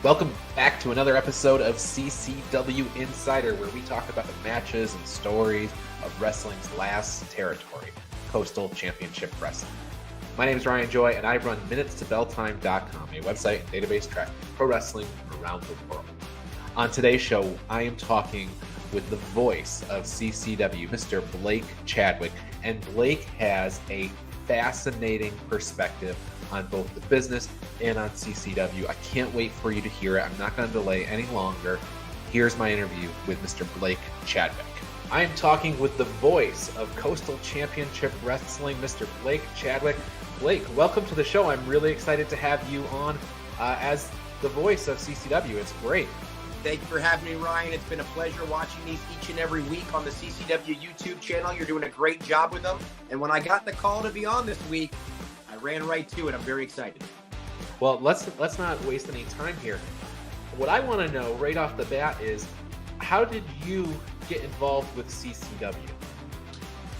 Welcome back to another episode of CCW Insider, where we talk about the matches and stories of wrestling's last territory, Coastal Championship Wrestling. My name is Ryan Joy, and I run MinutesToBellTime.com, a website and database tracking pro wrestling from around the world. On today's show, I am talking with the voice of CCW, Mr. Blake Chadwick, and Blake has a fascinating perspective on both the business and on CCW. I can't wait for you to hear it. I'm not going to delay any longer. Here's my interview with Mr. Blake Chadwick. I am talking with the voice of Coastal Championship Wrestling, Mr. Blake Chadwick. Blake, welcome to the show. I'm really excited to have you on as the voice of CCW. It's great. Thank you for having me, Ryan. It's been a pleasure watching these each and every week on the CCW YouTube channel. You're doing a great job with them. And when I got the call to be on this week, I ran right to it. I'm very excited. Well, let's not waste any time here. What I want to know right off the bat is, how did you get involved with CCW?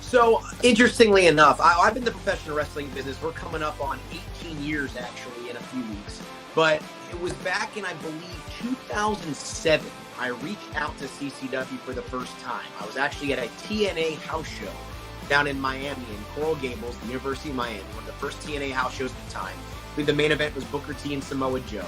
So, interestingly enough, I've been in the professional wrestling business. We're coming up on 18 years, actually, in a few weeks. But it was back in, I believe, 2007, I reached out to CCW for the first time. I was actually at a TNA house show down in Miami, in Coral Gables, the University of Miami, one of the first TNA house shows at the time. I think the main event was Booker T and Samoa Joe.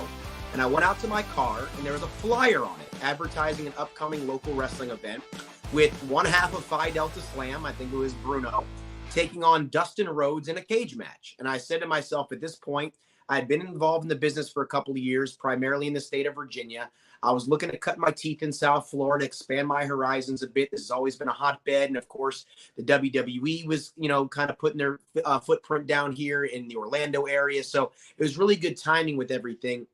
And I went out to my car, and there was a flyer on it advertising an upcoming local wrestling event with one half of Phi Delta Slam, I think it was Bruno, taking on Dustin Rhodes in a cage match. And I said to myself, at this point, I had been involved in the business for a couple of years, primarily in the state of Virginia. I was looking to cut my teeth in South Florida, expand my horizons a bit. This has always been a hotbed. And of course, the WWE was, kind of putting their footprint down here in the Orlando area. So it was really good timing with everything.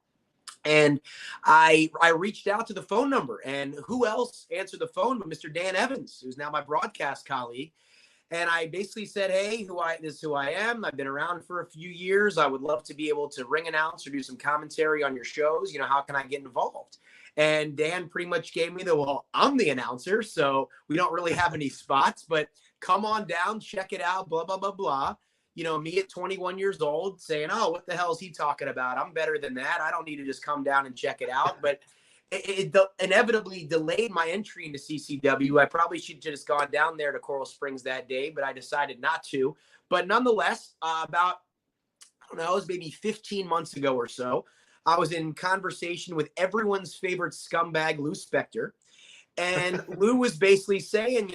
And I reached out to the phone number, and who else answered the phone but Mr. Dan Evans, who's now my broadcast colleague. And I basically said, hey, this is who I am. I've been around for a few years. I would love to be able to ring announce or do some commentary on your shows. How can I get involved? And Dan pretty much gave me I'm the announcer, so we don't really have any spots, but come on down, check it out, blah, blah, blah, blah. Me at 21 years old saying, oh, what the hell is he talking about? I'm better than that. I don't need to just come down and check it out. But it inevitably delayed my entry into CCW. I probably should have just gone down there to Coral Springs that day, but I decided not to. But nonetheless, about, it was maybe 15 months ago or so, I was in conversation with everyone's favorite scumbag, Lou Spector. And Lou was basically saying,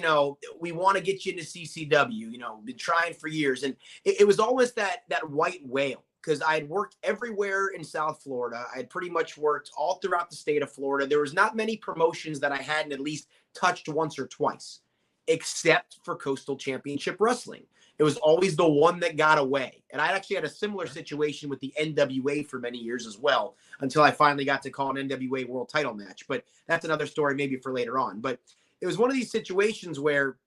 we want to get you into CCW, been trying for years. And it was almost that white whale. Because I had worked everywhere in South Florida. I had pretty much worked all throughout the state of Florida. There was not many promotions that I hadn't at least touched once or twice, except for Coastal Championship Wrestling. It was always the one that got away. And I actually had a similar situation with the NWA for many years as well, until I finally got to call an NWA World title match. But that's another story maybe for later on. But it was one of these situations where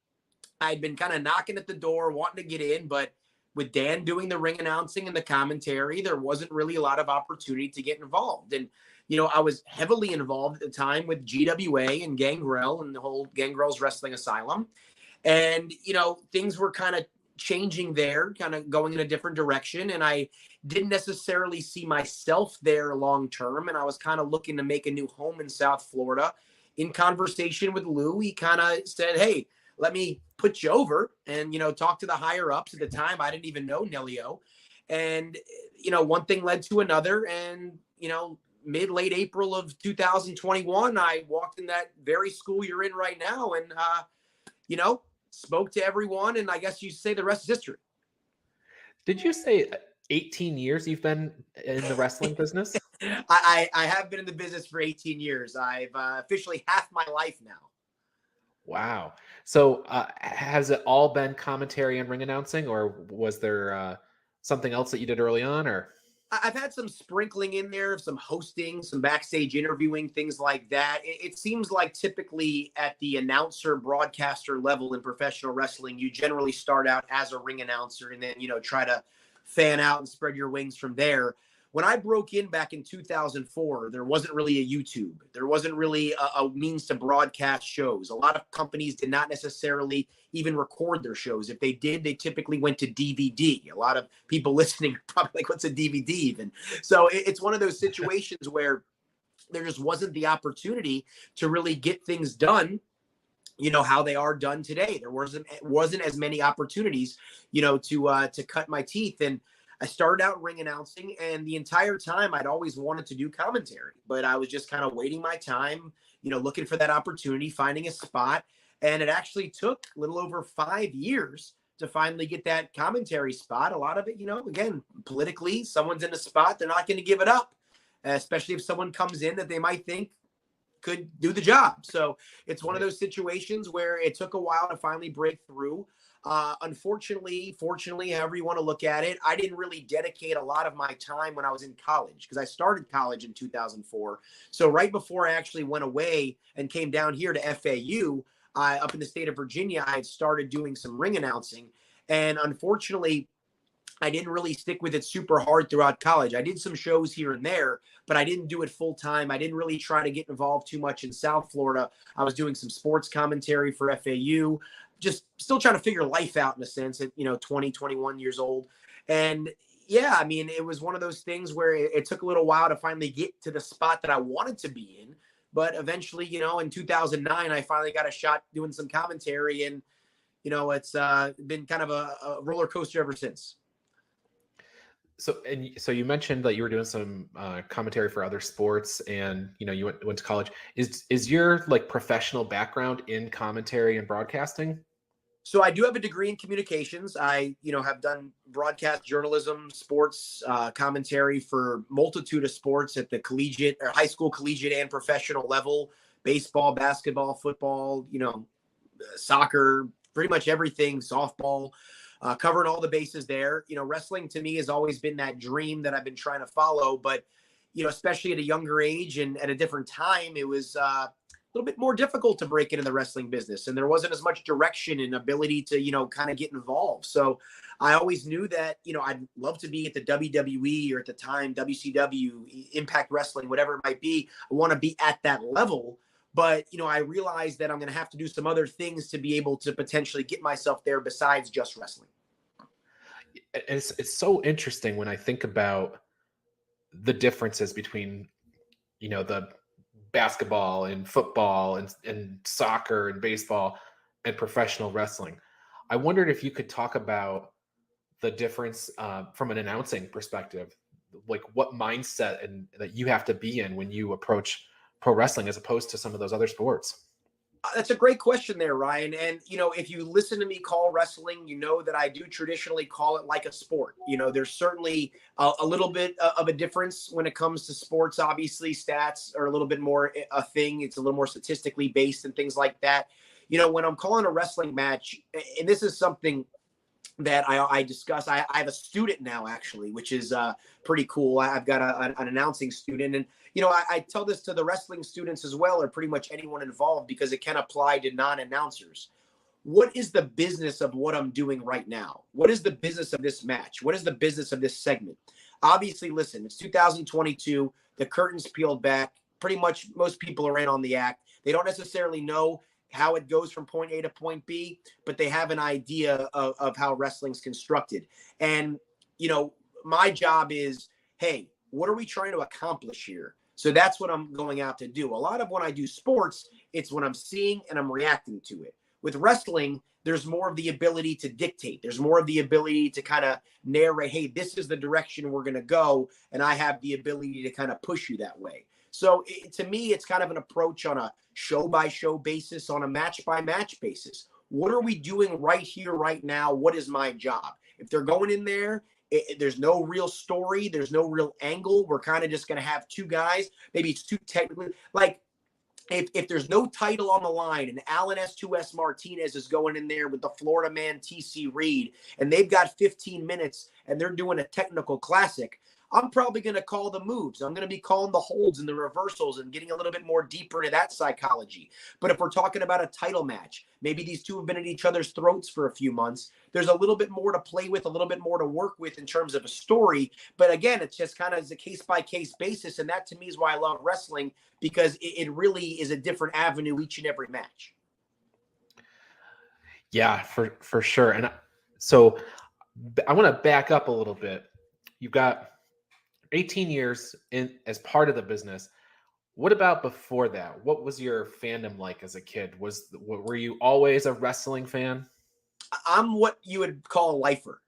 I'd been kind of knocking at the door, wanting to get in, but with Dan doing the ring announcing and the commentary, there wasn't really a lot of opportunity to get involved. And, I was heavily involved at the time with GWA and Gangrel and the whole Gangrel's Wrestling Asylum. And, things were kind of changing there, kind of going in a different direction. And I didn't necessarily see myself there long term. And I was kind of looking to make a new home in South Florida. In conversation with Lou, he kind of said, hey, let me put you over and, talk to the higher ups. At the time, I didn't even know Nelio. And, one thing led to another. And, late April of 2021, I walked in that very school you're in right now and, spoke to everyone. And I guess you say the rest is history. Did you say 18 years you've been in the wrestling business? I have been in the business for 18 years. I've officially half my life now. Wow. So has it all been commentary and ring announcing, or was there something else that you did early on? Or I've had some sprinkling in there of some hosting, some backstage interviewing, things like that. It seems like typically at the announcer broadcaster level in professional wrestling, you generally start out as a ring announcer and then, try to fan out and spread your wings from there. When I broke in back in 2004, there wasn't really a YouTube. There wasn't really a means to broadcast shows. A lot of companies did not necessarily even record their shows. If they did, they typically went to DVD. A lot of people listening are probably like, what's a DVD even? So it's one of those situations where there just wasn't the opportunity to really get things done, how they are done today. There wasn't as many opportunities, to cut my teeth. And I started out ring announcing, and the entire time I'd always wanted to do commentary, but I was just kind of waiting my time, looking for that opportunity, finding a spot. And it actually took a little over 5 years to finally get that commentary spot. A lot of it, again, politically, someone's in a spot, they're not going to give it up, especially if someone comes in that they might think could do the job. So it's one of those situations where it took a while to finally break through. Unfortunately, fortunately, however you want to look at it, I didn't really dedicate a lot of my time when I was in college, because I started college in 2004. So right before I actually went away and came down here to FAU, up in the state of Virginia, I had started doing some ring announcing. And unfortunately, I didn't really stick with it super hard throughout college. I did some shows here and there, but I didn't do it full time. I didn't really try to get involved too much in South Florida. I was doing some sports commentary for FAU, just still trying to figure life out in a sense at, 20, 21 years old. And yeah, I mean, it was one of those things where it took a little while to finally get to the spot that I wanted to be in. But eventually, in 2009, I finally got a shot doing some commentary, and, it's been kind of a roller coaster ever since. So you mentioned that you were doing some commentary for other sports, and you went to college. Is your professional background in commentary and broadcasting? So I do have a degree in communications. I have done broadcast journalism, sports commentary for multitude of sports at the collegiate or high school, collegiate, and professional level: baseball, basketball, football, soccer, pretty much everything, softball. Covering all the bases there. Wrestling to me has always been that dream that I've been trying to follow, but, especially at a younger age and at a different time, it was a little bit more difficult to break into the wrestling business, and there wasn't as much direction and ability to, kind of get involved. So I always knew that, I'd love to be at the WWE, or at the time, WCW, Impact Wrestling, whatever it might be. I want to be at that level. But, I realized that I'm going to have to do some other things to be able to potentially get myself there besides just wrestling. It's so interesting when I think about the differences between, the basketball and football and soccer and baseball and professional wrestling. I wondered if you could talk about the difference from an announcing perspective, like what mindset and that you have to be in when you approach pro wrestling as opposed to some of those other sports. That's a great question there, Ryan. And, if you listen to me call wrestling, that I do traditionally call it like a sport. There's certainly a little bit of a difference when it comes to sports. Obviously, stats are a little bit more a thing. It's a little more statistically based and things like that. When I'm calling a wrestling match, and this is something that I discuss. I have a student now, actually, which is pretty cool. I've got an announcing student, and I tell this to the wrestling students as well, or pretty much anyone involved, because it can apply to non-announcers. What is the business of what I'm doing right now? What is the business of this match? What is the business of this segment? Obviously, listen, it's 2022. The curtain's peeled back. Pretty much most people are in on the act. They don't necessarily know how it goes from point A to point B, but they have an idea of how wrestling's constructed. And, my job is, hey, what are we trying to accomplish here? So that's what I'm going out to do. A lot of when I do sports, it's when I'm seeing and I'm reacting to it. With wrestling, there's more of the ability to dictate. There's more of the ability to kind of narrate, hey, this is the direction we're going to go. And I have the ability to kind of push you that way. So to me, it's kind of an approach on a show-by-show basis, on a match-by-match basis. What are we doing right here, right now? What is my job? If they're going in there, there's no real story. There's no real angle. We're kind of just going to have two guys. Maybe it's too technically. Like, if there's no title on the line and Alan S2S Martinez is going in there with the Florida man TC Reed, and they've got 15 minutes and they're doing a technical classic, I'm probably going to call the moves. I'm going to be calling the holds and the reversals and getting a little bit more deeper into that psychology. But if we're talking about a title match, maybe these two have been at each other's throats for a few months. There's a little bit more to play with, a little bit more to work with in terms of a story. But again, it's just kind of a case-by-case basis. And that to me is why I love wrestling, because it really is a different avenue each and every match. Yeah, for sure. And so I want to back up a little bit. You've got 18 years in as part of the business. What about before that? What was your fandom like as a kid? Were you always a wrestling fan? I'm what you would call a lifer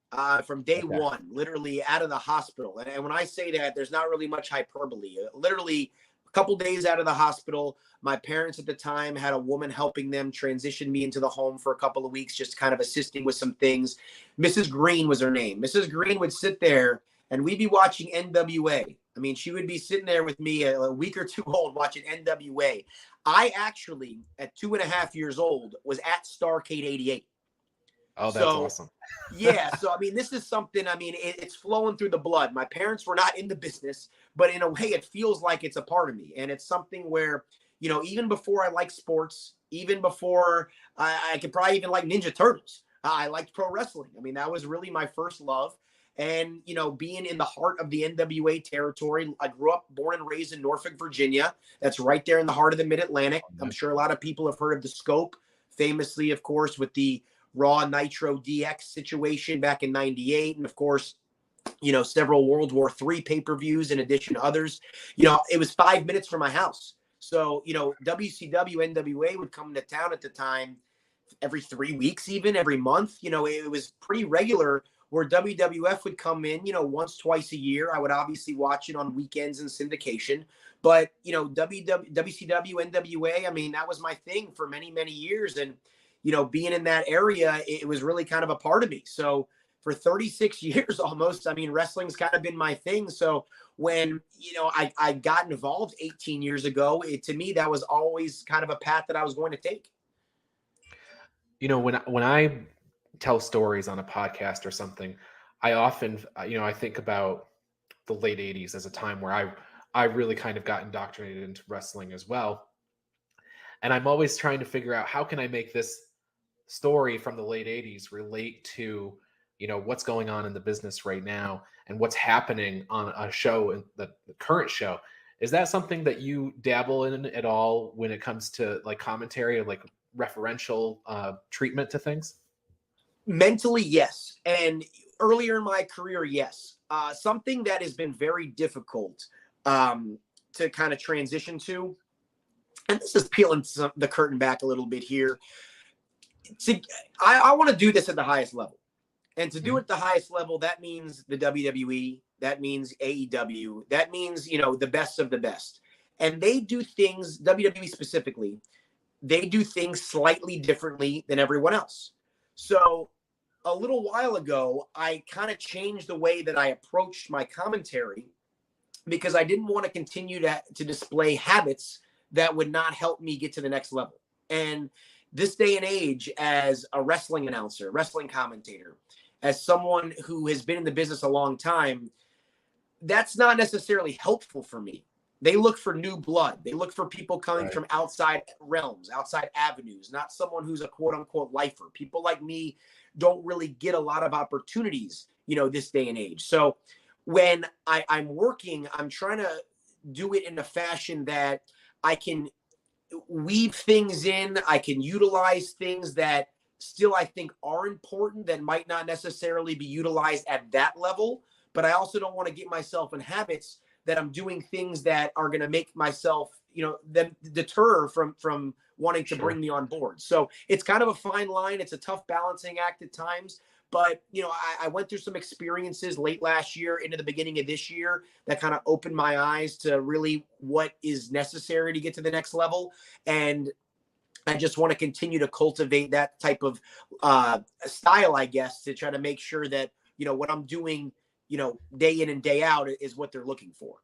from day Okay. one, literally out of the hospital. And when I say that, there's not really much hyperbole. Literally, a couple days out of the hospital, my parents at the time had a woman helping them transition me into the home for a couple of weeks, just kind of assisting with some things. Mrs. Green was her name. Mrs. Green would sit there and we'd be watching NWA. I mean, she would be sitting there with me a week or two old watching NWA. I actually, at 2.5 years old, was at Starrcade 88. Oh, that's So, awesome. yeah. So, I mean, this is something, I mean, it's flowing through the blood. My parents were not in the business, but in a way, it feels like it's a part of me. And it's something where, even before I liked sports, even before I could probably even like Ninja Turtles, I liked pro wrestling. I mean, that was really my first love. And, being in the heart of the NWA territory, I grew up, born and raised in Norfolk, Virginia. That's right there in the heart of the Mid-Atlantic. I'm sure a lot of people have heard of the Scope, famously, of course, with the Raw Nitro DX situation back in '98. And of course, several World War III pay-per-views in addition to others. It was 5 minutes from my house. So, WCW, NWA would come to town at the time every 3 weeks, even every month. It was pretty regular where WWF would come in, once, twice a year. I would obviously watch it on weekends and syndication. But, WCW, NWA, I mean, that was my thing for many, many years. And, being in that area, it was really kind of a part of me. So for 36 years almost, I mean, wrestling's kind of been my thing. So when, I got involved 18 years ago, to me, that was always kind of a path that I was going to take. When I tell stories on a podcast or something, I often, I think about the late 80s as a time where I really kind of got indoctrinated into wrestling as well. And I'm always trying to figure out how can I make this story from the late 80s relate to, what's going on in the business right now and what's happening on a show, in the current show. Is that something that you dabble in at all when it comes to like commentary or like referential treatment to things? Mentally, yes. And earlier in my career, yes. Something that has been very difficult to kind of transition to, and this is peeling the curtain back a little bit here. I want to do this at the highest level. And to do it at the highest level, that means the WWE, that means AEW, that means, the best of the best. And they do things, WWE specifically, they do things slightly differently than everyone else. So a little while ago, I kind of changed the way that I approached my commentary because I didn't want to continue to display habits that would not help me get to the next level. And this day and age, as a wrestling announcer, wrestling commentator, as someone who has been in the business a long time, that's not necessarily helpful for me. They look for new blood. They look for people coming from outside realms, outside avenues, not someone who's a quote unquote lifer. People like me don't really get a lot of opportunities, this day and age. So when I'm working, I'm trying to do it in a fashion that I can weave things in. I can utilize things that still I think are important that might not necessarily be utilized at that level. But I also don't want to get myself in habits that I'm doing things that are going to make myself, them deter from wanting to bring me on board. So it's kind of a fine line. It's a tough balancing act at times. But, I went through some experiences late last year into the beginning of this year that kind of opened my eyes to really what is necessary to get to the next level. And I just want to continue to cultivate that type of style, I guess, to try to make sure that, what I'm doing, day in and day out is what they're looking for.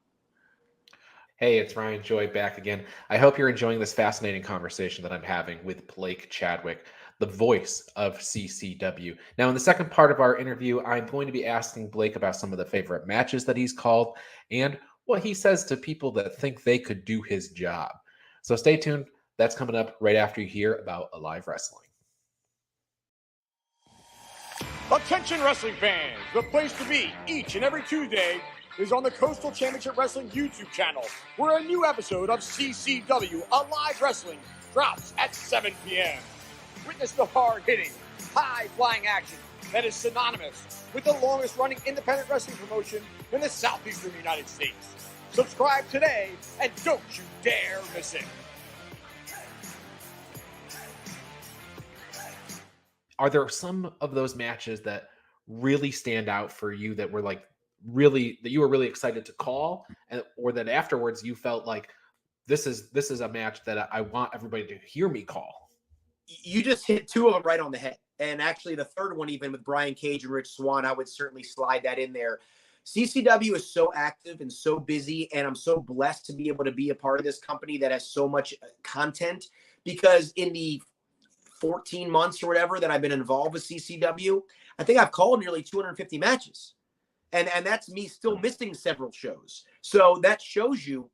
Hey, it's Ryan Joy back again. I hope you're enjoying this fascinating conversation that I'm having with Blake Chadwick, the voice of CCW. Now, in the second part of our interview, I'm going to be asking Blake about some of the favorite matches that he's called and what he says to people that think they could do his job. So stay tuned. That's coming up right after you hear about Alive Wrestling. Attention wrestling fans, the place to be each and every Tuesday is on the Coastal Championship Wrestling YouTube channel, where a new episode of CCW Alive Wrestling drops at 7 p.m. Witness the hard-hitting, high-flying action that is synonymous with the longest-running independent wrestling promotion in the southeastern United States. Subscribe today and don't you dare miss it. Are there some of those matches that really stand out for you that were like really that you were really excited to call, and or that afterwards you felt like this is a match that I want everybody to hear me call? You just hit two of them right on the head. And actually the third one, even with Brian Cage and Rich Swann, I would certainly slide that in there. CCW is so active and so busy, and I'm so blessed to be able to be a part of this company that has so much content, because in the 14 months or whatever that I've been involved with CCW, I think I've called nearly 250 matches. And that's me still missing several shows. So that shows you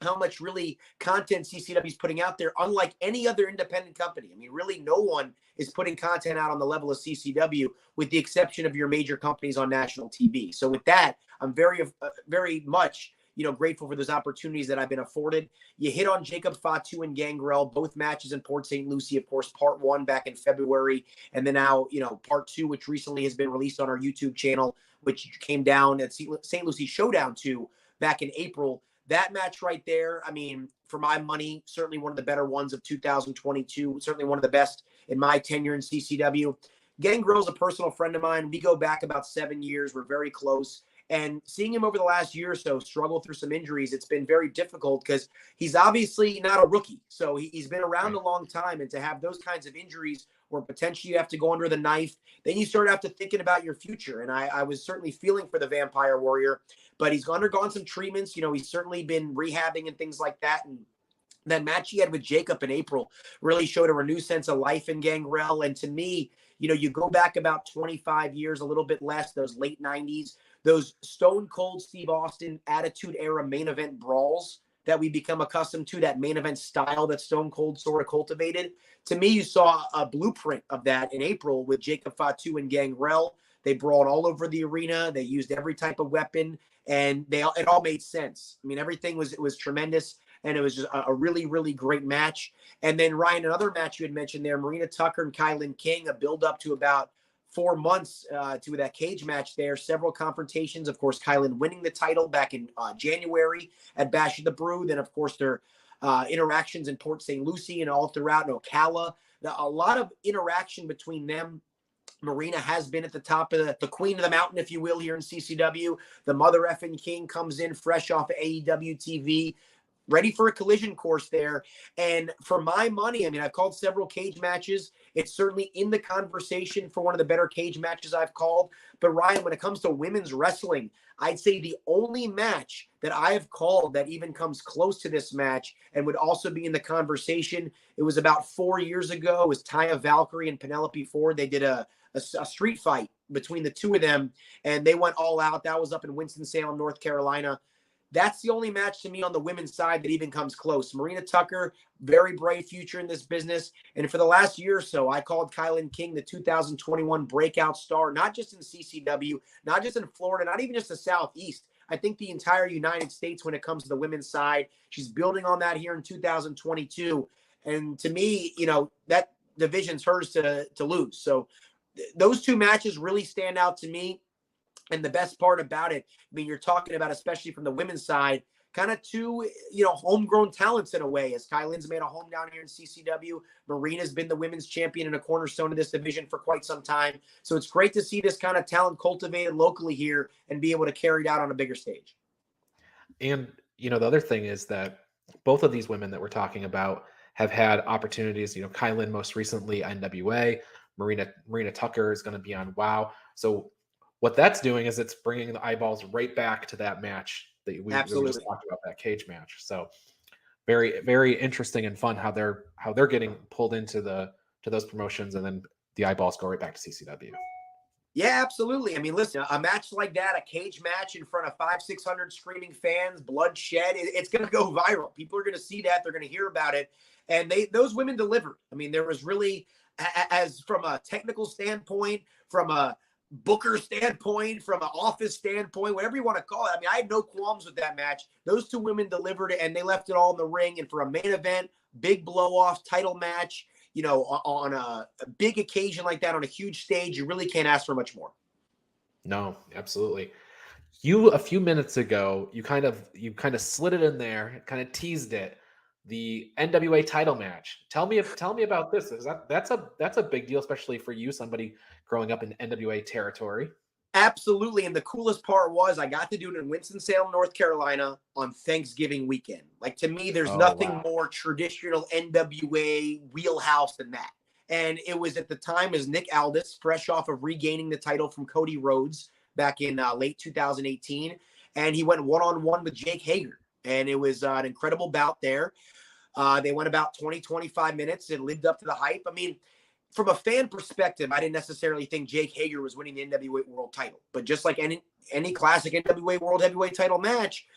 how much really content CCW is putting out there, unlike any other independent company. I mean, really no one is putting content out on the level of CCW, with the exception of your major companies on national TV. So with that, I'm very much, grateful for those opportunities that I've been afforded. You hit on Jacob Fatu and Gangrel, both matches in Port St. Lucie, of course, part one back in February. And then now, part two, which recently has been released on our YouTube channel, which came down at St. Lucie Showdown 2 back in April. That match right there, I mean, for my money, certainly one of the better ones of 2022, certainly one of the best in my tenure in CCW. Gangrel's a personal friend of mine. We go back about 7 years. We're very close. And seeing him over the last year or so struggle through some injuries, it's been very difficult, because he's obviously not a rookie. So he's been around a long time. And to have those kinds of injuries where potentially you have to go under the knife, then you start after thinking about your future. And I was certainly feeling for the Vampire Warrior, but he's undergone some treatments. He's certainly been rehabbing and things like that. And that match he had with Jacob in April really showed a renewed sense of life in Gangrel. And to me, you go back about 25 years, a little bit less, those late 90s, those Stone Cold Steve Austin Attitude Era main event brawls that we become accustomed to, that main event style that Stone Cold sort of cultivated. To me, you saw a blueprint of that in April with Jacob Fatu and Gangrel. They brawled all over the arena. They used every type of weapon, and it all made sense. I mean, everything was tremendous, and it was just a really, really great match. And then, Ryan, another match you had mentioned there, Marina Tucker and Kylan King, a build up to about 4 months to that cage match there. Several confrontations. Of course, Kylan winning the title back in January at Bash of the Brew. Then, of course, their interactions in Port St. Lucie and all throughout Ocala. A lot of interaction between them. Marina has been at the top of the queen of the mountain, if you will, here in CCW. The mother effing king comes in fresh off of AEW TV, ready for a collision course there. And for my money, I mean, I've called several cage matches. It's certainly in the conversation for one of the better cage matches I've called. But Ryan, when it comes to women's wrestling, I'd say the only match that I have called that even comes close to this match and would also be in the conversation, it was about 4 years ago. It was Taya Valkyrie and Penelope Ford. They did a street fight between the two of them, and they went all out. That was up in Winston-Salem, North Carolina. That's the only match to me on the women's side that even comes close. Marina Tucker, very bright future in this business. And for the last year or so, I called Kylan King the 2021 breakout star, not just in CCW, not just in Florida, not even just the Southeast. I think the entire United States when it comes to the women's side. She's building on that here in 2022. And to me, that division's hers to lose. So those two matches really stand out to me. And the best part about it, I mean, you're talking about, especially from the women's side, kind of two, homegrown talents in a way, as Kylan's made a home down here in CCW. Marina's been the women's champion and a cornerstone of this division for quite some time. So it's great to see this kind of talent cultivated locally here and be able to carry it out on a bigger stage. And, the other thing is that both of these women that we're talking about have had opportunities, Kylan most recently NWA, Marina Tucker is going to be on WOW. So what that's doing is it's bringing the eyeballs right back to that match that we just talked about, that cage match. So very, very interesting and fun how they're getting pulled into those promotions, and then the eyeballs go right back to CCW. Yeah, absolutely. I mean, listen, a match like that, a cage match in front of 500-600 screaming fans, bloodshed, it's going to go viral. People are going to see that. They're going to hear about it. And those women delivered. I mean, there was really, as from a technical standpoint, from a booker standpoint, from an office standpoint, whatever you want to call it. I mean, I had no qualms with that match. Those two women delivered it, and they left it all in the ring. And for a main event, big blow-off title match, on a big occasion like that, on a huge stage, you really can't ask for much more. No, absolutely. You a few minutes ago, you kind of slid it in there, kind of teased it. The NWA title match. Tell me about this. That's a big deal, especially for you, somebody growing up in NWA territory. Absolutely. And the coolest part was I got to do it in Winston-Salem, North Carolina on Thanksgiving weekend. Like, to me, there's Oh nothing wow. more traditional NWA wheelhouse than that. And it was at the time as Nick Aldis, fresh off of regaining the title from Cody Rhodes back in late 2018. And he went one-on-one with Jake Hager. And it was an incredible bout there. They went about 20, 25 minutes. It lived up to the hype. I mean, from a fan perspective, I didn't necessarily think Jake Hager was winning the NWA World title. But just like any classic NWA World Heavyweight title match,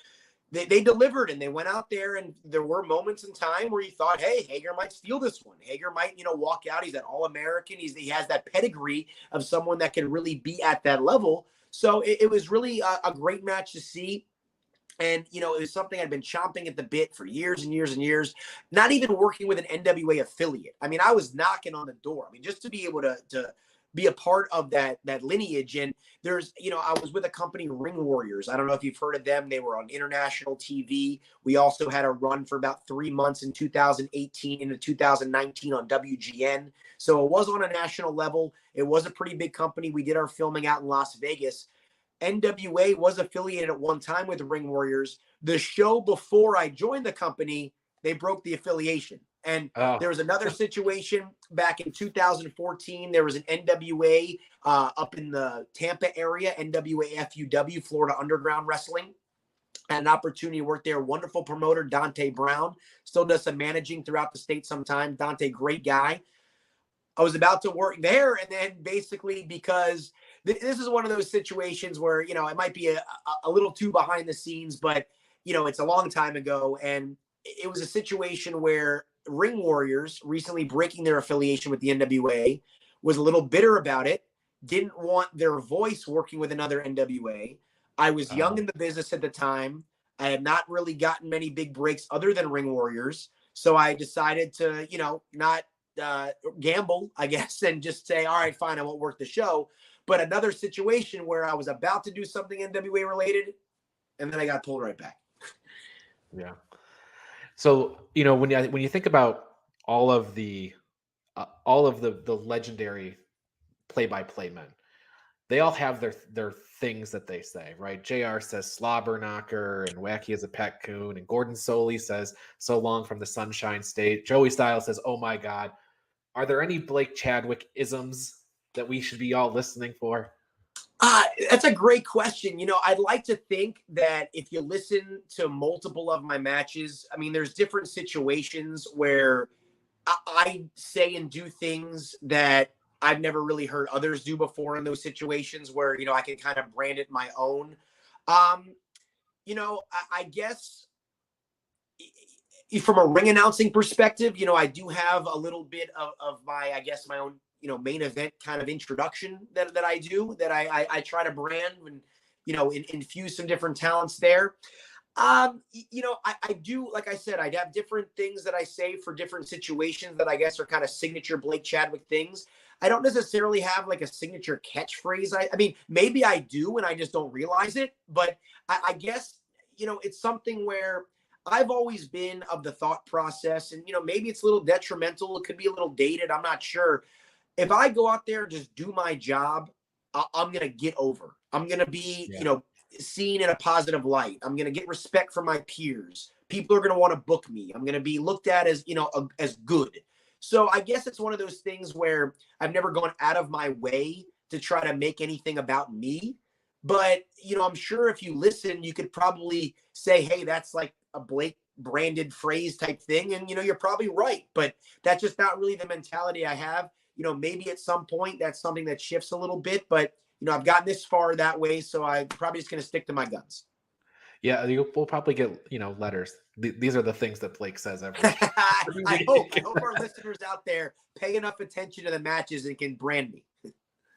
they delivered, and they went out there, and there were moments in time where you thought, hey, Hager might steal this one. Hager might, walk out. He's an All-American. He has that pedigree of someone that can really be at that level. So it was really a great match to see. And, it was something I'd been chomping at the bit for years and years and years, not even working with an NWA affiliate. I mean, I was knocking on the door. I mean, just to be able to be a part of that lineage. And there's, I was with a company, Ring Warriors. I don't know if you've heard of them. They were on international TV. We also had a run for about 3 months in 2018 into 2019 on WGN. So it was on a national level. It was a pretty big company. We did our filming out in Las Vegas. NWA was affiliated at one time with the Ring Warriors. The show before I joined the company, they broke the affiliation. And there was another situation back in 2014. There was an NWA up in the Tampa area, NWA FUW, Florida Underground Wrestling. I had an opportunity to work there. Wonderful promoter, Dante Brown. Still does some managing throughout the state sometimes. Dante, great guy. I was about to work there, and then basically because this is one of those situations where, it might be a little too behind the scenes, but, it's a long time ago. And it was a situation where Ring Warriors, recently breaking their affiliation with the NWA, was a little bitter about it, didn't want their voice working with another NWA. I was young in the business at the time. I had not really gotten many big breaks other than Ring Warriors. So I decided to, not gamble, I guess, and just say, all right, fine, I won't work the show. But another situation where I was about to do something NWA related, and then I got pulled right back. Yeah. So, when you think about all of the legendary play-by-play men, they all have their things that they say, right? JR says slobber knocker and wacky as a pet coon, and Gordon Soley says so long from the Sunshine State. Joey Styles says, oh my God. Are there any Blake Chadwick isms that we should be all listening for? That's a great question. I'd like to think that if you listen to multiple of my matches, I mean, there's different situations where I say and do things that I've never really heard others do before in those situations where, I can kind of brand it my own. I guess from a ring announcing perspective, I do have a little bit of my, I guess, my own, main event kind of introduction that I do, that I try to brand and, infuse some different talents there. I do, like I said, I have different things that I say for different situations that I guess are kind of signature Blake Chadwick things. I don't necessarily have like a signature catchphrase. I mean, maybe I do and I just don't realize it, but I guess, it's something where I've always been of the thought process, and, maybe it's a little detrimental. It could be a little dated. I'm not sure. If I go out there and just do my job, I'm going to get over. I'm going to be, seen in a positive light. I'm going to get respect from my peers. People are going to want to book me. I'm going to be looked at as, as good. So I guess it's one of those things where I've never gone out of my way to try to make anything about me. But, I'm sure if you listen, you could probably say, hey, that's like a Blake branded phrase type thing. And, you're probably right. But that's just not really the mentality I have. Maybe at some point that's something that shifts a little bit. But, I've gotten this far that way. So I'm probably just going to stick to my guns. Yeah, we'll probably get, letters. These are the things that Blake says every week. I hope our listeners out there pay enough attention to the matches and can brand me.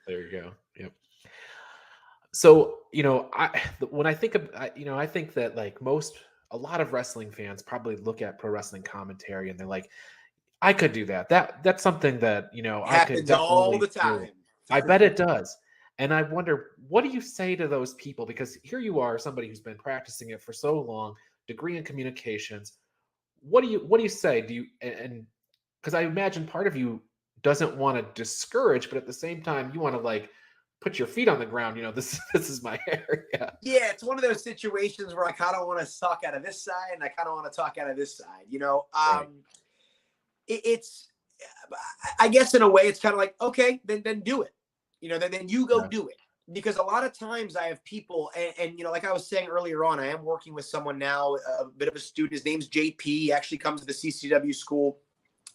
There you go. Yep. So, when I think of, I think that like a lot of wrestling fans probably look at pro wrestling commentary and they're like, I could do that. That's something that, I could definitely all the time. do. I bet it does. And I wonder, what do you say to those people? Because here you are, somebody who's been practicing it for so long, degree in communications. What do you say? Do you, and because I imagine part of you doesn't want to discourage, but at the same time, you want to like put your feet on the ground. This is my area. Yeah, it's one of those situations where I kind of want to talk out of this side and I kind of want to talk out of this side. Right. It's, I guess in a way, it's kind of like, okay, then do it. Then you go Yeah. do it. Because a lot of times I have people, and like I was saying earlier on, I am working with someone now, a bit of a student. His name's JP. He actually comes to the CCW school.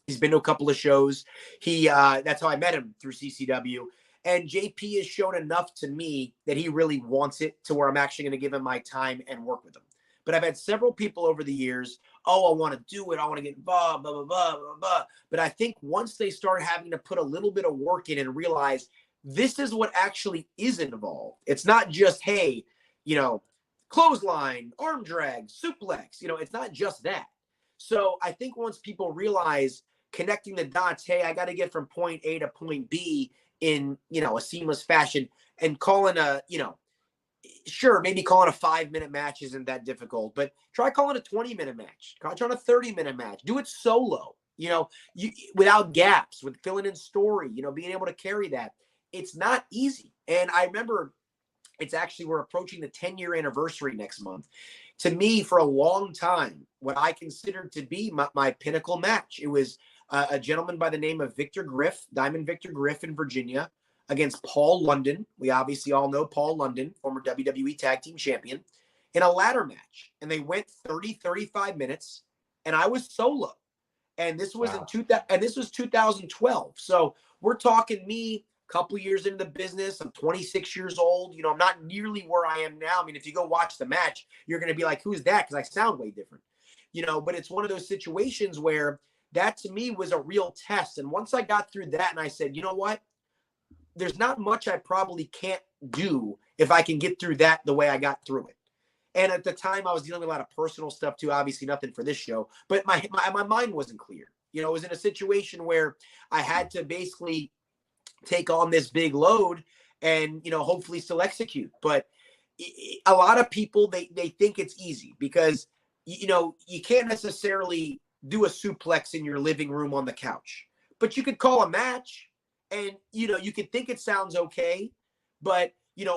He's been to a couple of shows. That's how I met him, through CCW. And JP has shown enough to me that he really wants it, to where I'm actually going to give him my time and work with him. But I've had several people over the years, oh, I want to do it, I want to get involved, blah, blah, blah, blah, blah. But I think once they start having to put a little bit of work in and realize this is what actually is involved. It's not just, hey, clothesline, arm drag, suplex. It's not just that. So I think once people realize, connecting the dots, hey, I got to get from point A to point B in, a seamless fashion, and calling sure, maybe calling a 5-minute match isn't that difficult, but try calling a 20-minute match. Try a 30-minute match. Do it solo, without gaps, with filling in story, being able to carry that. It's not easy. And I remember, we're approaching the 10-year anniversary next month. To me, for a long time, what I considered to be my pinnacle match, it was a gentleman by the name of Victor Griff, Diamond Victor Griff in Virginia, against Paul London. We obviously all know Paul London, former WWE Tag Team Champion, in a ladder match. And they went 35 minutes, and I was solo. And this was this was 2012. So we're talking me, couple years into the business. I'm 26 years old. I'm not nearly where I am now. I mean, if you go watch the match, you're going to be like, who's that? Because I sound way different, but it's one of those situations where that to me was a real test. And once I got through that and I said, you know what, there's not much I probably can't do if I can get through that the way I got through it. And at the time I was dealing with a lot of personal stuff too, obviously nothing for this show, but my mind wasn't clear. It was in a situation where I had to basically take on this big load and, hopefully still execute. But a lot of people, they think it's easy because, you can't necessarily do a suplex in your living room on the couch, but you could call a match and, you could think it sounds okay, but,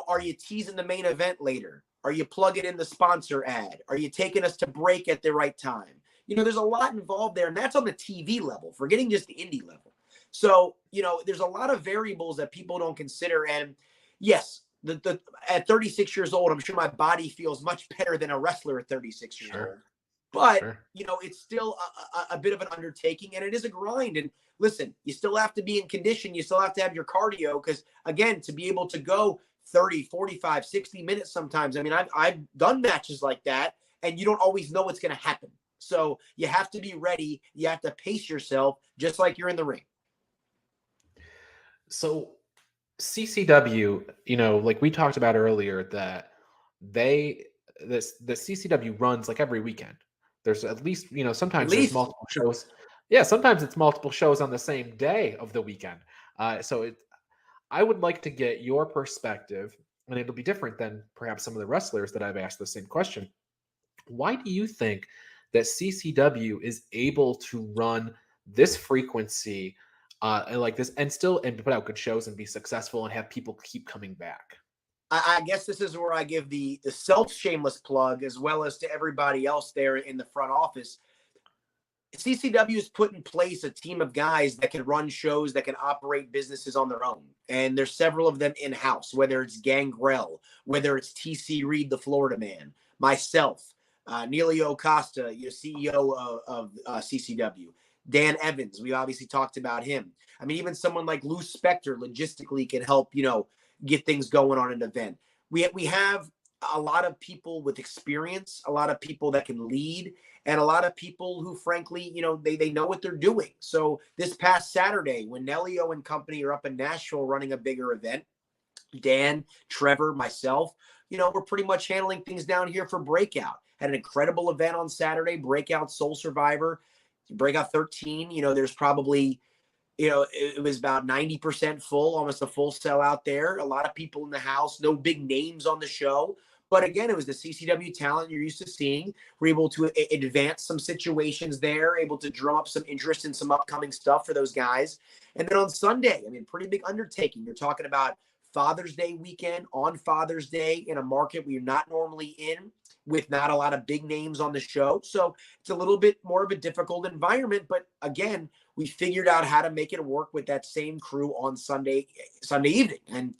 are you teasing the main event later? Are you plugging in the sponsor ad? Are you taking us to break at the right time? There's a lot involved there, and that's on the TV level, forgetting just the indie level. So, there's a lot of variables that people don't consider. And yes, at 36 years old, I'm sure my body feels much better than a wrestler at 36 years old. But, it's still a bit of an undertaking, and it is a grind. And listen, you still have to be in condition. You still have to have your cardio because, again, to be able to go 30, 45, 60 minutes sometimes. I mean, I've done matches like that, and you don't always know what's going to happen. So you have to be ready. You have to pace yourself just like you're in the ring. So CCW, like we talked about earlier, that the CCW runs like every weekend. There's at least, sometimes there's multiple shows. Yeah, sometimes it's multiple shows on the same day of the weekend. I would like to get your perspective, and it'll be different than perhaps some of the wrestlers that I've asked the same question. Why do you think that CCW is able to run this frequency like this and put out good shows and be successful and have people keep coming back? I guess this is where I give the self-shameless plug, as well as to everybody else there in the front office. CCW has put in place a team of guys that can run shows, that can operate businesses on their own. And there's several of them in-house, whether it's Gangrel, whether it's TC Reed, the Florida Man, myself, Neilio Costa, CEO of CCW, Dan Evans. We obviously talked about him. I mean, even someone like Lou Spector logistically can help, get things going on an event. We have a lot of people with experience, a lot of people that can lead, and a lot of people who, frankly, they know what they're doing. So this past Saturday, when Nelio and company are up in Nashville running a bigger event, Dan, Trevor, myself, we're pretty much handling things down here for Breakout. Had an incredible event on Saturday, Breakout Soul Survivor, Breakout 13. There's probably, it was about 90% full, almost a full sellout there. A lot of people in the house, no big names on the show. But again, it was the CCW talent you're used to seeing. We're able to advance some situations there, able to drum up some interest in some upcoming stuff for those guys. And then on Sunday, pretty big undertaking. You're talking about Father's Day weekend on Father's Day in a market we're not normally in, with not a lot of big names on the show. So it's a little bit more of a difficult environment. But again, we figured out how to make it work with that same crew on Sunday evening. And,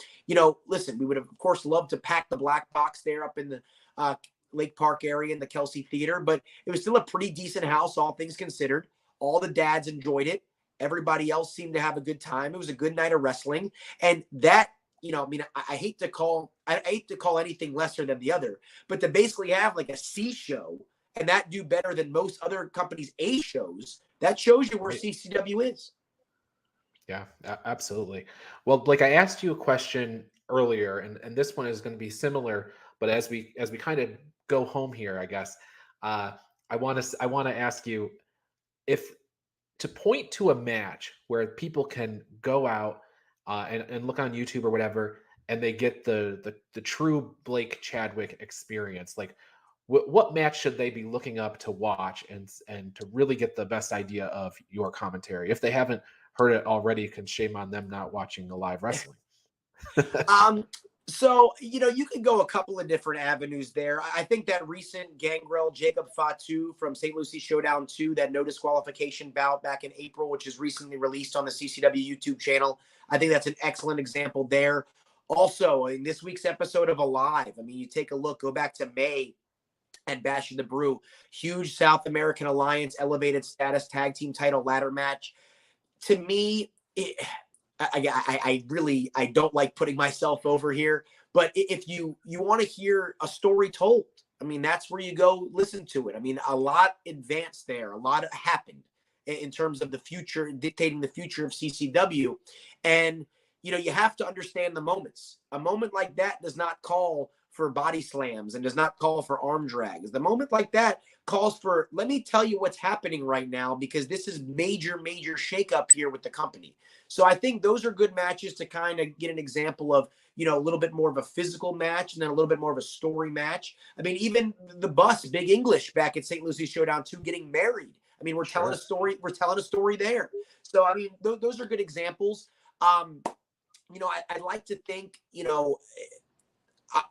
listen, we would have, of course, loved to pack the black box there up in the Lake Park area in the Kelsey Theater, but it was still a pretty decent house, all things considered. All the dads enjoyed it. Everybody else seemed to have a good time. It was a good night of wrestling. And that, I hate to call anything lesser than the other, but to basically have like a C show and that do better than most other companies' A shows, that shows you where CCW is. Yeah, absolutely. Well, Blake, I asked you a question earlier, and this one is going to be similar, but as we kind of go home here, I guess, I want to ask you if to point to a match where people can go out and look on YouTube or whatever, and they get the true Blake Chadwick experience. Like, what match should they be looking up to watch and to really get the best idea of your commentary? If they haven't heard it already, can shame on them not watching the live wrestling. So, you could go a couple of different avenues there. I think that recent Gangrel Jacob Fatu from St. Lucie Showdown 2, that no disqualification bout back in April, which is recently released on the CCW YouTube channel, I think that's an excellent example there. Also, in this week's episode of Alive, you take a look, go back to May and Bash of the Brew, huge South American Alliance elevated status tag team title ladder match. To me, I don't like putting myself over here, but if you want to hear a story told, that's where you go listen to it. A lot advanced there, a lot happened in terms of the future, dictating the future of CCW. And, you have to understand the moments. A moment like that does not call for body slams and does not call for arm drags. The moment like that calls for, let me tell you what's happening right now, because this is major shakeup here with the company. So I think those are good matches to kind of get an example of, a little bit more of a physical match and then a little bit more of a story match. Even the Bus, Big English back at St. Lucie Showdown 2 getting married. We're telling a story. We're telling a story there. So, those are good examples. I'd like to think,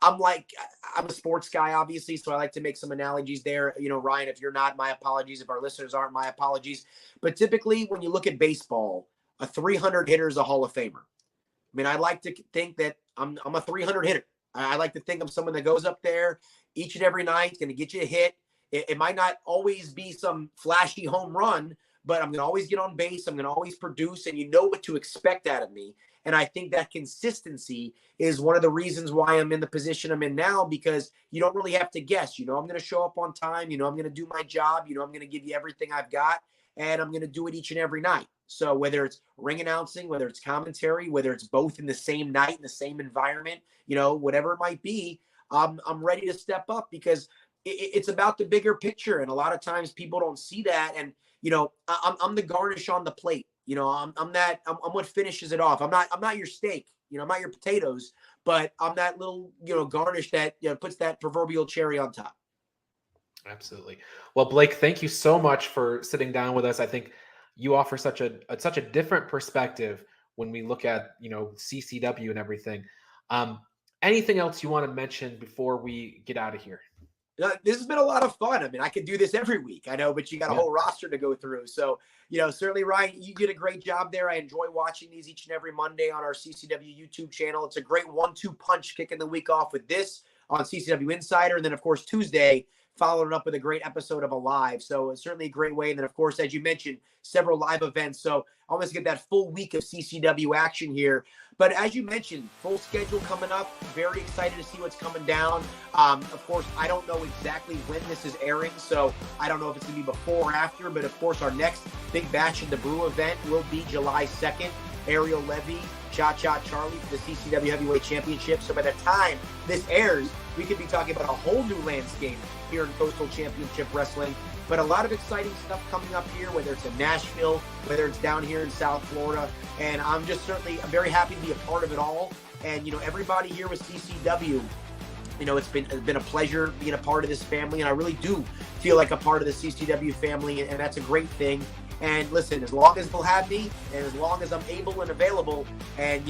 I'm a sports guy, obviously, so I like to make some analogies there. Ryan, if you're not, my apologies. If our listeners aren't, my apologies. But typically, when you look at baseball, a 300 hitter is a Hall of Famer. I like to think that I'm a 300 hitter. I like to think I'm someone that goes up there each and every night, going to get you a hit. It might not always be some flashy home run, but I'm going to always get on base. I'm going to always produce, and you know what to expect out of me. And I think that consistency is one of the reasons why I'm in the position I'm in now, because you don't really have to guess. I'm going to show up on time. I'm going to do my job. I'm going to give you everything I've got, and I'm going to do it each and every night. So whether it's ring announcing, whether it's commentary, whether it's both in the same night, in the same environment, whatever it might be, I'm ready to step up, because it's about the bigger picture. And a lot of times people don't see that. And, I'm the garnish on the plate. I'm what finishes it off. I'm not your steak, I'm not your potatoes, but I'm that little, garnish that puts that proverbial cherry on top. Absolutely. Well, Blake, thank you so much for sitting down with us. I think you offer such a different perspective when we look at, CCW and everything. Anything else you want to mention before we get out of here? This has been a lot of fun. I could do this every week, I know, but you got a whole roster to go through. So, certainly, Ryan, you did a great job there. I enjoy watching these each and every Monday on our CCW YouTube channel. It's a great 1-2 punch kicking the week off with this on CCW Insider. And then, of course, Tuesday, following up with a great episode of Alive. So it's certainly a great way. And then, of course, as you mentioned, several live events. So almost get that full week of CCW action here. But as you mentioned, full schedule coming up. Very excited to see what's coming down. Of course, I don't know exactly when this is airing, so I don't know if it's going to be before or after. But, of course, our next big Bash of the Brew event will be July 2nd. Ariel Levy, Cha-Cha Charlie for the CCW Heavyweight Championship. So by the time this airs, we could be talking about a whole new landscape here in Coastal Championship Wrestling. But a lot of exciting stuff coming up here, whether it's in Nashville, whether it's down here in South Florida. And I'm very happy to be a part of it all. And, everybody here with CCW, it's been a pleasure being a part of this family. And I really do feel like a part of the CCW family. And that's a great thing. And listen, as long as they'll have me and as long as I'm able and available, and,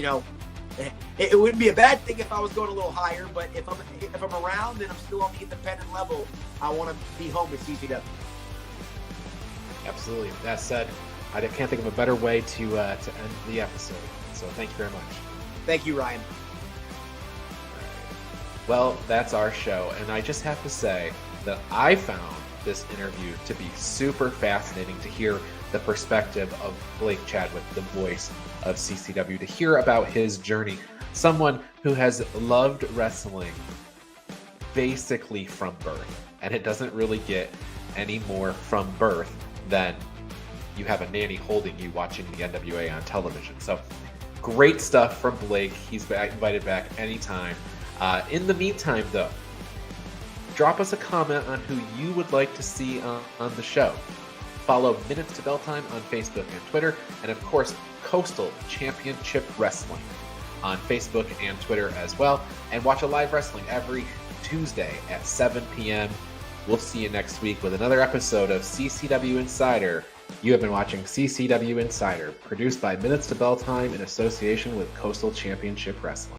it wouldn't be a bad thing if I was going a little higher, but if I'm around and I'm still on the independent level, I want to be home with CCW. Absolutely. That said, I can't think of a better way to end the episode. So thank you very much. Thank you, Ryan. Well, that's our show, and I just have to say that I found this interview to be super fascinating to hear the perspective of Blake Chadwick, the voice of CCW, to hear about his journey. Someone who has loved wrestling basically from birth, and it doesn't really get any more from birth than you have a nanny holding you watching the NWA on television. So great stuff from Blake. He's invited back anytime. In the meantime, though, drop us a comment on who you would like to see on the show. Follow Minutes to Bell Time on Facebook and Twitter, and of course, Coastal Championship Wrestling on Facebook and Twitter as well. And watch a live wrestling every Tuesday at 7 p.m. We'll see you next week with another episode of CCW Insider. You have been watching CCW Insider, produced by Minutes to Bell Time in association with Coastal Championship Wrestling.